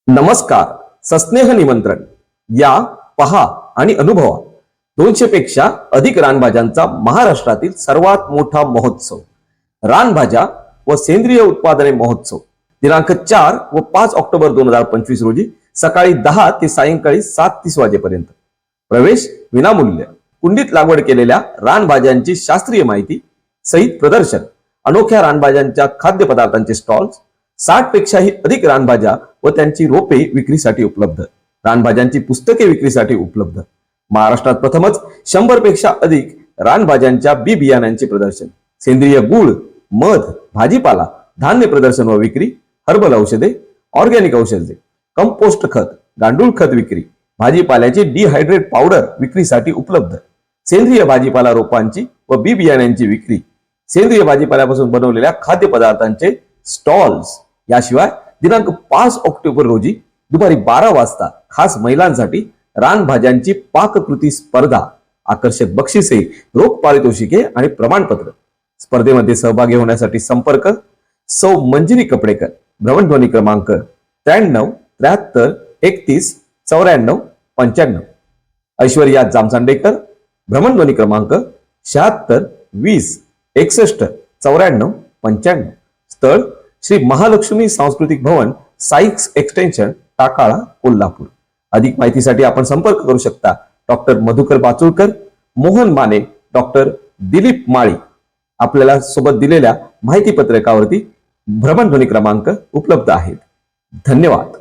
नमस्कार. सस्नेह निमंत्रण. या, पहा आणि अनुभवा. 200 पेक्षा अधिक रानभाज्यांचा महाराष्ट्रातील सर्वात मोठा महोत्सव, रानभाज्या व सेंद्रिय उत्पादने महोत्सव, दिनांक 4 व 5 ऑक्टोबर 2025 रोजी सकाळी 10 ते सायंकाळी 7:30 वाजेपर्यंत. प्रवेश विनामूल्य. कुंडीत लागवड केलेल्या रानभाज्यांची शास्त्रीय माहिती सहित प्रदर्शन, अनोख्या रानभाज्यांच्या खाद्यपदार्थांचे स्टॉल्स, 60 पेक्षाही अधिक रानभाज्या व त्यांची रोपे विक्रीसाठी उपलब्ध, रानभाज्यांची पुस्तके विक्रीसाठी उपलब्ध. महाराष्ट्रात प्रथमच 100 पेक्षा अधिक रानभाज्यांच्या बी बियाण्यांचे प्रदर्शन, सेंद्रिय गूळ, मध, भाजीपाला, धान्य प्रदर्शन व विक्री, हर्बल औषधे, ऑर्गॅनिक औषधे, कंपोस्ट खत, गांडूळ खत विक्री, भाजीपाल्याची डिहायड्रेट पावडर विक्रीसाठी उपलब्ध, सेंद्रिय भाजीपाला रोपांची व बी बियाण्यांची विक्री, सेंद्रिय भाजीपाल्यापासून बनवलेल्या खाद्यपदार्थांचे स्टॉल्स. याशिवाय दिनांक 5 ऑक्टोबर रोजी दुपारी 12 वाजता खास महिलांसाठी रानभाज्यांची पाककृती स्पर्धा, आकर्षक बक्षिसे, रोख पारितोषिके आणि प्रमाणपत्र. स्पर्धेमध्ये सहभागी होण्यासाठी संपर्क सौ मंजिरी कपडेकर, भ्रमणध्वनी क्रमांक 93 73 31 94 95. ऐश्वर्या जामसांडेकर, भ्रमणध्वनी क्रमांक 76 20 61 94 95. स्थळ श्री महालक्ष्मी सांस्कृतिक भवन, साइक्स एक्सटेन्शन, टाकाळा, कोल्हापूर. अधिक माहितीसाठी आपण संपर्क करू शकता डॉक्टर मधुकर बाचुळकर, मोहन माने, डॉक्टर दिलीप माळी. आपल्याला सोबत दिलेल्या माहिती पत्रकावरती भ्रमणध्वनी क्रमांक उपलब्ध आहेत. धन्यवाद.